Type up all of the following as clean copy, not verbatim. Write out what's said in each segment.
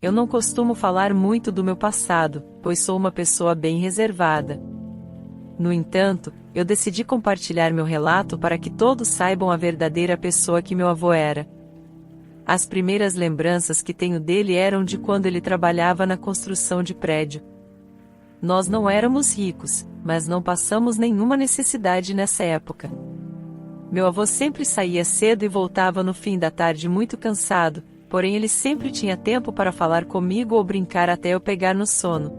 Eu não costumo falar muito do meu passado, pois sou uma pessoa bem reservada. No entanto, eu decidi compartilhar meu relato para que todos saibam a verdadeira pessoa que meu avô era. As primeiras lembranças que tenho dele eram de quando ele trabalhava na construção de prédio. Nós não éramos ricos, mas não passamos nenhuma necessidade nessa época. Meu avô sempre saía cedo e voltava no fim da tarde muito cansado, porém ele sempre tinha tempo para falar comigo ou brincar até eu pegar no sono.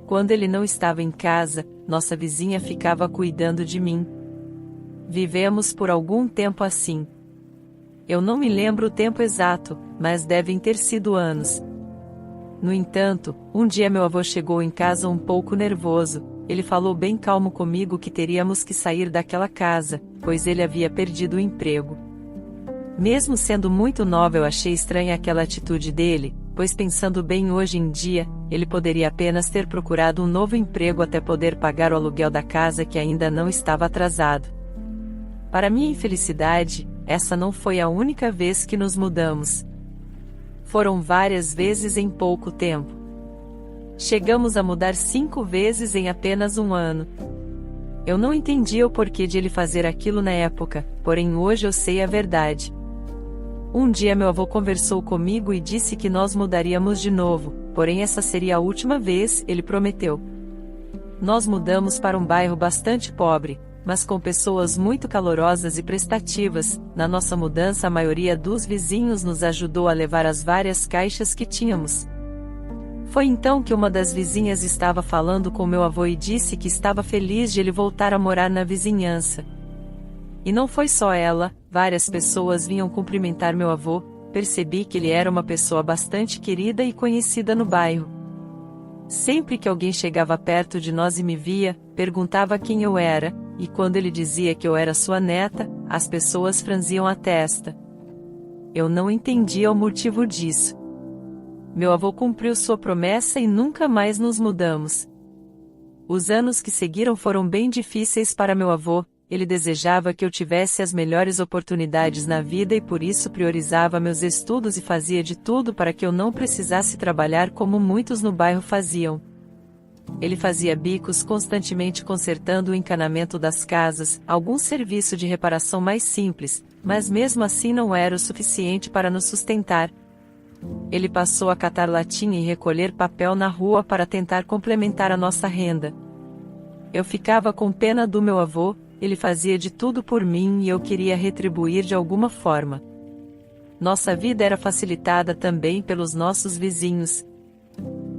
Quando ele não estava em casa, nossa vizinha ficava cuidando de mim. Vivemos por algum tempo assim. Eu não me lembro o tempo exato, mas devem ter sido anos. No entanto, um dia meu avô chegou em casa um pouco nervoso. Ele falou bem calmo comigo que teríamos que sair daquela casa, pois ele havia perdido o emprego. Mesmo sendo muito nova, eu achei estranha aquela atitude dele, pois pensando bem hoje em dia, ele poderia apenas ter procurado um novo emprego até poder pagar o aluguel da casa que ainda não estava atrasado. Para minha infelicidade, essa não foi a única vez que nos mudamos. Foram várias vezes em pouco tempo. Chegamos a mudar 5 vezes em apenas um ano. Eu não entendia o porquê de ele fazer aquilo na época, porém hoje eu sei a verdade. Um dia meu avô conversou comigo e disse que nós mudaríamos de novo, porém essa seria a última vez, ele prometeu. Nós mudamos para um bairro bastante pobre, mas com pessoas muito calorosas e prestativas. Na nossa mudança a maioria dos vizinhos nos ajudou a levar as várias caixas que tínhamos. Foi então que uma das vizinhas estava falando com meu avô e disse que estava feliz de ele voltar a morar na vizinhança. E não foi só ela, várias pessoas vinham cumprimentar meu avô. Percebi que ele era uma pessoa bastante querida e conhecida no bairro. Sempre que alguém chegava perto de nós e me via, perguntava quem eu era, e quando ele dizia que eu era sua neta, as pessoas franziam a testa. Eu não entendia o motivo disso. Meu avô cumpriu sua promessa e nunca mais nos mudamos. Os anos que seguiram foram bem difíceis para meu avô. Ele desejava que eu tivesse as melhores oportunidades na vida e por isso priorizava meus estudos e fazia de tudo para que eu não precisasse trabalhar como muitos no bairro faziam. Ele fazia bicos constantemente consertando o encanamento das casas, algum serviço de reparação mais simples, mas mesmo assim não era o suficiente para nos sustentar. Ele passou a catar latinha e recolher papel na rua para tentar complementar a nossa renda. Eu ficava com pena do meu avô. Ele fazia de tudo por mim e eu queria retribuir de alguma forma. Nossa vida era facilitada também pelos nossos vizinhos.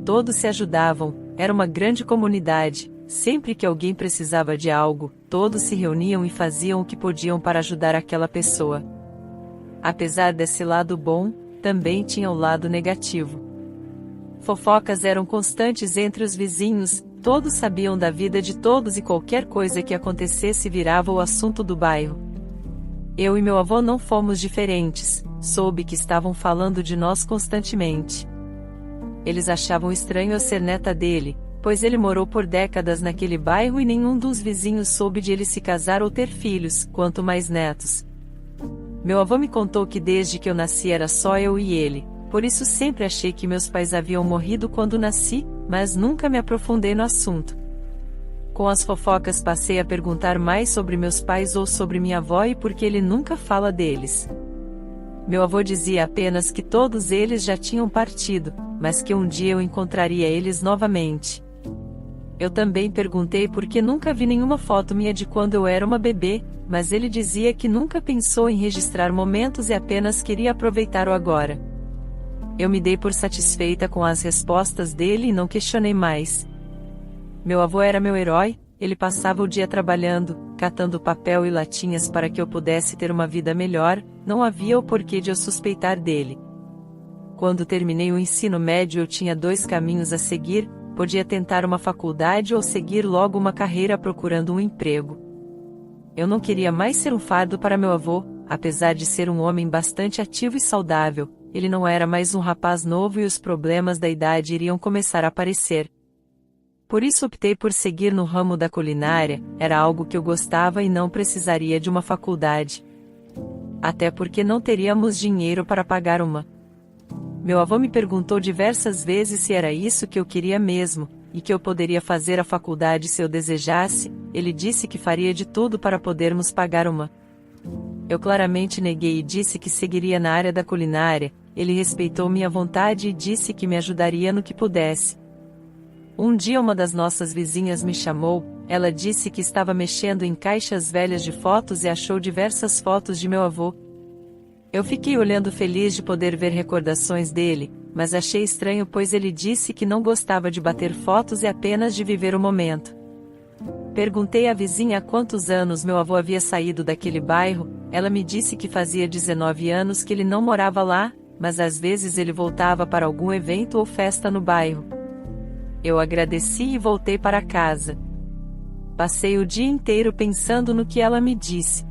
Todos se ajudavam, era uma grande comunidade. Sempre que alguém precisava de algo, todos se reuniam e faziam o que podiam para ajudar aquela pessoa. Apesar desse lado bom, também tinha o lado negativo. Fofocas eram constantes entre os vizinhos. Todos sabiam da vida de todos e qualquer coisa que acontecesse virava o assunto do bairro. Eu e meu avô não fomos diferentes, soube que estavam falando de nós constantemente. Eles achavam estranho eu ser neta dele, pois ele morou por décadas naquele bairro e nenhum dos vizinhos soube de ele se casar ou ter filhos, quanto mais netos. Meu avô me contou que desde que eu nasci era só eu e ele, por isso sempre achei que meus pais haviam morrido quando nasci, mas nunca me aprofundei no assunto. Com as fofocas passei a perguntar mais sobre meus pais ou sobre minha avó e por que ele nunca fala deles. Meu avô dizia apenas que todos eles já tinham partido, mas que um dia eu encontraria eles novamente. Eu também perguntei por que nunca vi nenhuma foto minha de quando eu era uma bebê, mas ele dizia que nunca pensou em registrar momentos e apenas queria aproveitar o agora. Eu me dei por satisfeita com as respostas dele e não questionei mais. Meu avô era meu herói, ele passava o dia trabalhando, catando papel e latinhas para que eu pudesse ter uma vida melhor, não havia o porquê de eu suspeitar dele. Quando terminei o ensino médio eu tinha 2 caminhos a seguir, podia tentar uma faculdade ou seguir logo uma carreira procurando um emprego. Eu não queria mais ser um fardo para meu avô, apesar de ser um homem bastante ativo e saudável. Ele não era mais um rapaz novo e os problemas da idade iriam começar a aparecer. Por isso optei por seguir no ramo da culinária, era algo que eu gostava e não precisaria de uma faculdade. Até porque não teríamos dinheiro para pagar uma. Meu avô me perguntou diversas vezes se era isso que eu queria mesmo, e que eu poderia fazer a faculdade se eu desejasse. Ele disse que faria de tudo para podermos pagar uma. Eu claramente neguei e disse que seguiria na área da culinária. Ele respeitou minha vontade e disse que me ajudaria no que pudesse. Um dia uma das nossas vizinhas me chamou. Ela disse que estava mexendo em caixas velhas de fotos e achou diversas fotos de meu avô. Eu fiquei olhando feliz de poder ver recordações dele, mas achei estranho pois ele disse que não gostava de bater fotos e apenas de viver o momento. Perguntei à vizinha há quantos anos meu avô havia saído daquele bairro. Ela me disse que fazia 19 anos que ele não morava lá, mas às vezes ele voltava para algum evento ou festa no bairro. Eu agradeci e voltei para casa. Passei o dia inteiro pensando no que ela me disse.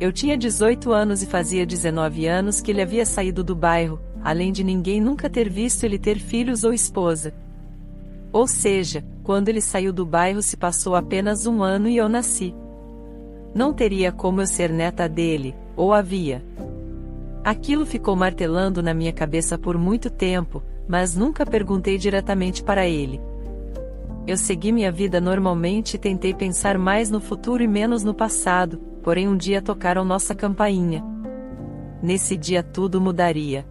Eu tinha 18 anos e fazia 19 anos que ele havia saído do bairro, além de ninguém nunca ter visto ele ter filhos ou esposa. Ou seja, quando ele saiu do bairro se passou apenas um ano e eu nasci. Não teria como eu ser neta dele, ou havia. Aquilo ficou martelando na minha cabeça por muito tempo, mas nunca perguntei diretamente para ele. Eu segui minha vida normalmente e tentei pensar mais no futuro e menos no passado, porém um dia tocaram nossa campainha. Nesse dia tudo mudaria.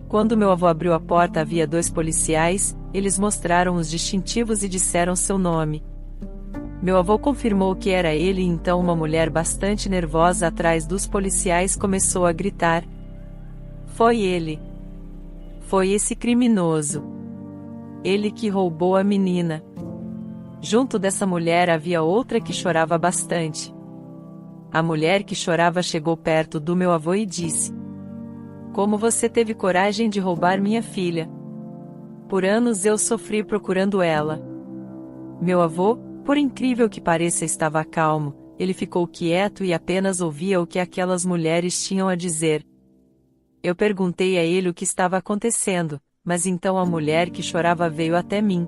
Quando meu avô abriu a porta havia 2 policiais, eles mostraram os distintivos e disseram seu nome. Meu avô confirmou que era ele e então uma mulher bastante nervosa atrás dos policiais começou a gritar. Foi ele. Foi esse criminoso. Ele que roubou a menina. Junto dessa mulher havia outra que chorava bastante. A mulher que chorava chegou perto do meu avô e disse: Como você teve coragem de roubar minha filha? Por anos eu sofri procurando ela. Meu avô, por incrível que pareça, estava calmo, ele ficou quieto e apenas ouvia o que aquelas mulheres tinham a dizer. Eu perguntei a ele o que estava acontecendo, mas então a mulher que chorava veio até mim.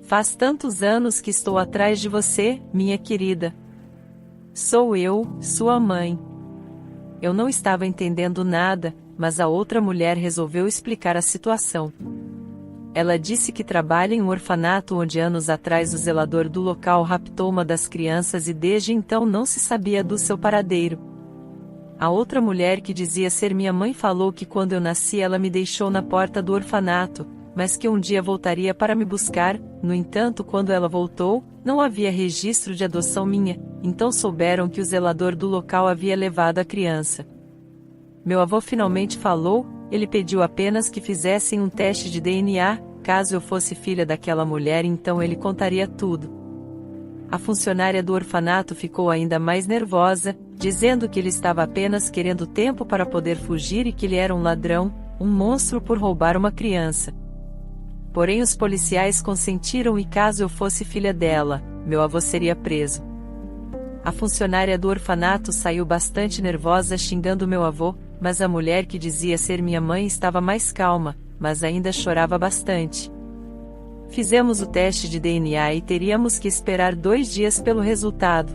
Faz tantos anos que estou atrás de você, minha querida. Sou eu, sua mãe. Eu não estava entendendo nada, mas a outra mulher resolveu explicar a situação. Ela disse que trabalha em um orfanato onde anos atrás o zelador do local raptou uma das crianças e desde então não se sabia do seu paradeiro. A outra mulher que dizia ser minha mãe falou que quando eu nasci ela me deixou na porta do orfanato, mas que um dia voltaria para me buscar. No entanto, quando ela voltou, não havia registro de adoção minha, então souberam que o zelador do local havia levado a criança. Meu avô finalmente falou, ele pediu apenas que fizessem um teste de DNA, caso eu fosse filha daquela mulher então ele contaria tudo. A funcionária do orfanato ficou ainda mais nervosa, dizendo que ele estava apenas querendo tempo para poder fugir e que ele era um ladrão, um monstro por roubar uma criança. Porém os policiais consentiram e caso eu fosse filha dela, meu avô seria preso. A funcionária do orfanato saiu bastante nervosa xingando meu avô, mas a mulher que dizia ser minha mãe estava mais calma, mas ainda chorava bastante. Fizemos o teste de DNA e teríamos que esperar 2 dias pelo resultado.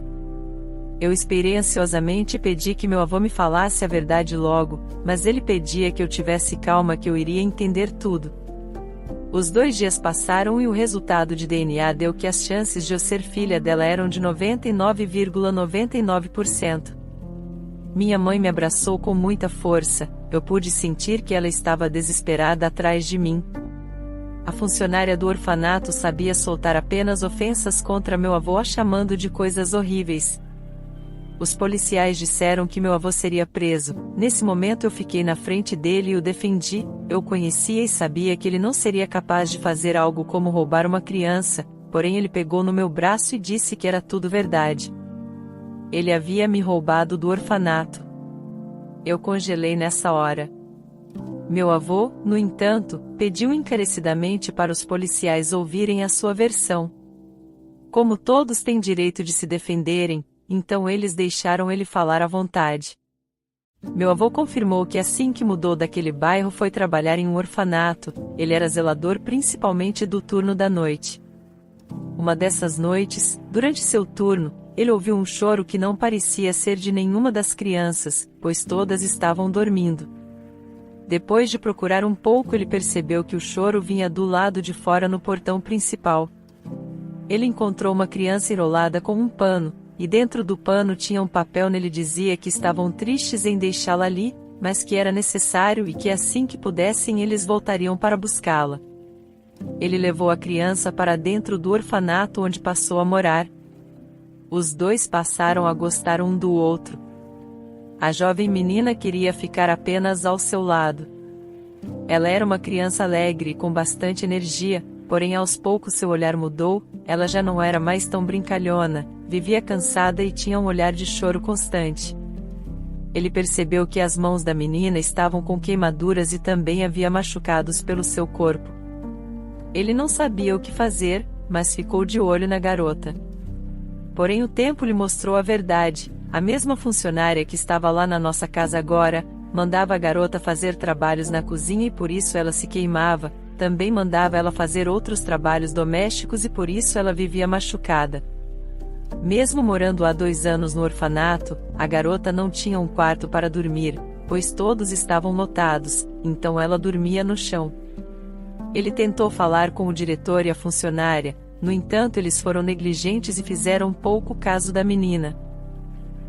Eu esperei ansiosamente e pedi que meu avô me falasse a verdade logo, mas ele pedia que eu tivesse calma que eu iria entender tudo. Os 2 dias passaram e o resultado de DNA deu que as chances de eu ser filha dela eram de 99,99%. Minha mãe me abraçou com muita força, eu pude sentir que ela estava desesperada atrás de mim. A funcionária do orfanato sabia soltar apenas ofensas contra meu avô a chamando de coisas horríveis. Os policiais disseram que meu avô seria preso. Nesse momento eu fiquei na frente dele e o defendi. Eu conhecia e sabia que ele não seria capaz de fazer algo como roubar uma criança, porém ele pegou no meu braço e disse que era tudo verdade. Ele havia me roubado do orfanato. Eu congelei nessa hora. Meu avô, no entanto, pediu encarecidamente para os policiais ouvirem a sua versão. Como todos têm direito de se defenderem, então eles deixaram ele falar à vontade. Meu avô confirmou que assim que mudou daquele bairro foi trabalhar em um orfanato, ele era zelador principalmente do turno da noite. Uma dessas noites, durante seu turno, ele ouviu um choro que não parecia ser de nenhuma das crianças, pois todas estavam dormindo. Depois de procurar um pouco, ele percebeu que o choro vinha do lado de fora no portão principal. Ele encontrou uma criança enrolada com um pano, e dentro do pano tinha um papel. Nele dizia que estavam tristes em deixá-la ali, mas que era necessário e que assim que pudessem eles voltariam para buscá-la. Ele levou a criança para dentro do orfanato onde passou a morar. Os dois passaram a gostar um do outro. A jovem menina queria ficar apenas ao seu lado. Ela era uma criança alegre e com bastante energia, porém aos poucos seu olhar mudou, ela já não era mais tão brincalhona, vivia cansada e tinha um olhar de choro constante. Ele percebeu que as mãos da menina estavam com queimaduras e também havia machucados pelo seu corpo. Ele não sabia o que fazer, mas ficou de olho na garota. Porém o tempo lhe mostrou a verdade. A mesma funcionária que estava lá na nossa casa agora, mandava a garota fazer trabalhos na cozinha e por isso ela se queimava, também mandava ela fazer outros trabalhos domésticos e por isso ela vivia machucada. Mesmo morando há 2 anos no orfanato, a garota não tinha um quarto para dormir, pois todos estavam lotados, então ela dormia no chão. Ele tentou falar com o diretor e a funcionária, no entanto eles foram negligentes e fizeram pouco caso da menina.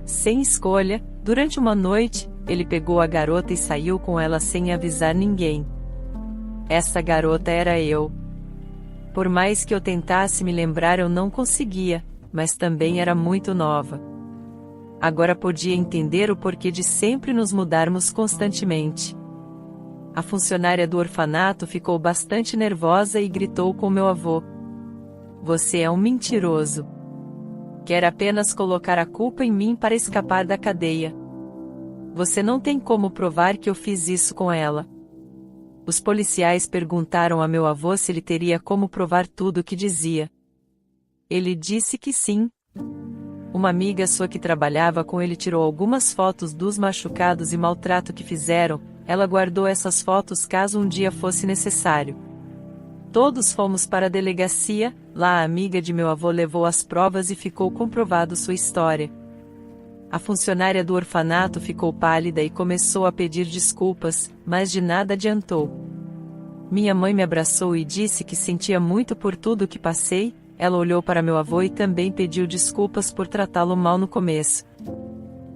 Sem escolha, durante uma noite, ele pegou a garota e saiu com ela sem avisar ninguém. Essa garota era eu. Por mais que eu tentasse me lembrar, eu não conseguia, mas também era muito nova. Agora podia entender o porquê de sempre nos mudarmos constantemente. A funcionária do orfanato ficou bastante nervosa e gritou com meu avô: "Você é um mentiroso. Quer apenas colocar a culpa em mim para escapar da cadeia. Você não tem como provar que eu fiz isso com ela." Os policiais perguntaram a meu avô se ele teria como provar tudo o que dizia. Ele disse que sim. Uma amiga sua que trabalhava com ele tirou algumas fotos dos machucados e maltrato que fizeram. Ela guardou essas fotos caso um dia fosse necessário. Todos fomos para a delegacia. Lá a amiga de meu avô levou as provas e ficou comprovado sua história. A funcionária do orfanato ficou pálida e começou a pedir desculpas, mas de nada adiantou. Minha mãe me abraçou e disse que sentia muito por tudo o que passei. Ela olhou para meu avô e também pediu desculpas por tratá-lo mal no começo.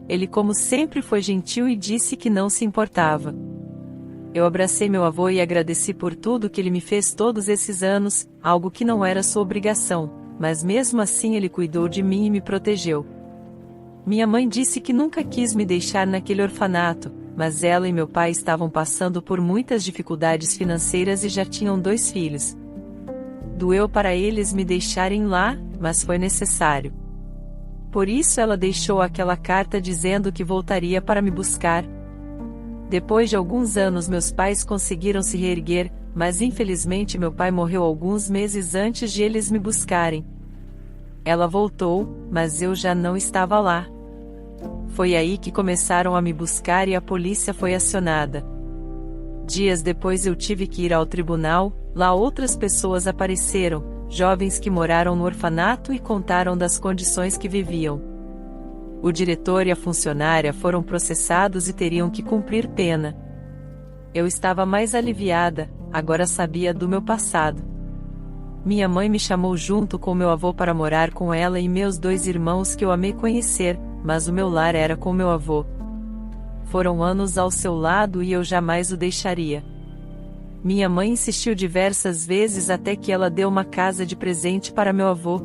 Ele, como sempre, foi gentil e disse que não se importava. Eu abracei meu avô e agradeci por tudo que ele me fez todos esses anos, algo que não era sua obrigação, mas mesmo assim ele cuidou de mim e me protegeu. Minha mãe disse que nunca quis me deixar naquele orfanato, mas ela e meu pai estavam passando por muitas dificuldades financeiras e já tinham 2 filhos. Doeu para eles me deixarem lá, mas foi necessário. Por isso ela deixou aquela carta dizendo que voltaria para me buscar. Depois de alguns anos meus pais conseguiram se reerguer, mas infelizmente meu pai morreu alguns meses antes de eles me buscarem. Ela voltou, mas eu já não estava lá. Foi aí que começaram a me buscar e a polícia foi acionada. Dias depois eu tive que ir ao tribunal. Lá outras pessoas apareceram, jovens que moraram no orfanato e contaram das condições que viviam. O diretor e a funcionária foram processados e teriam que cumprir pena. Eu estava mais aliviada, agora sabia do meu passado. Minha mãe me chamou junto com meu avô para morar com ela e meus 2 irmãos que eu amei conhecer, mas o meu lar era com meu avô. Foram anos ao seu lado e eu jamais o deixaria. Minha mãe insistiu diversas vezes até que ela deu uma casa de presente para meu avô.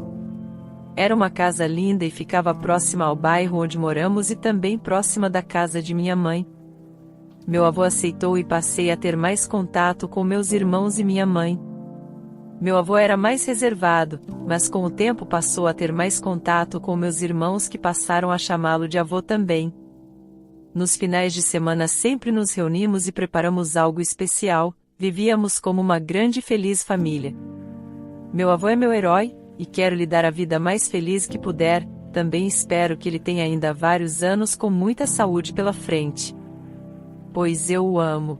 Era uma casa linda e ficava próxima ao bairro onde moramos e também próxima da casa de minha mãe. Meu avô aceitou e passei a ter mais contato com meus irmãos e minha mãe. Meu avô era mais reservado, mas com o tempo passou a ter mais contato com meus irmãos que passaram a chamá-lo de avô também. Nos finais de semana sempre nos reunimos e preparamos algo especial. Vivíamos como uma grande e feliz família. Meu avô é meu herói, e quero lhe dar a vida mais feliz que puder. Também espero que ele tenha ainda vários anos com muita saúde pela frente. Pois eu o amo.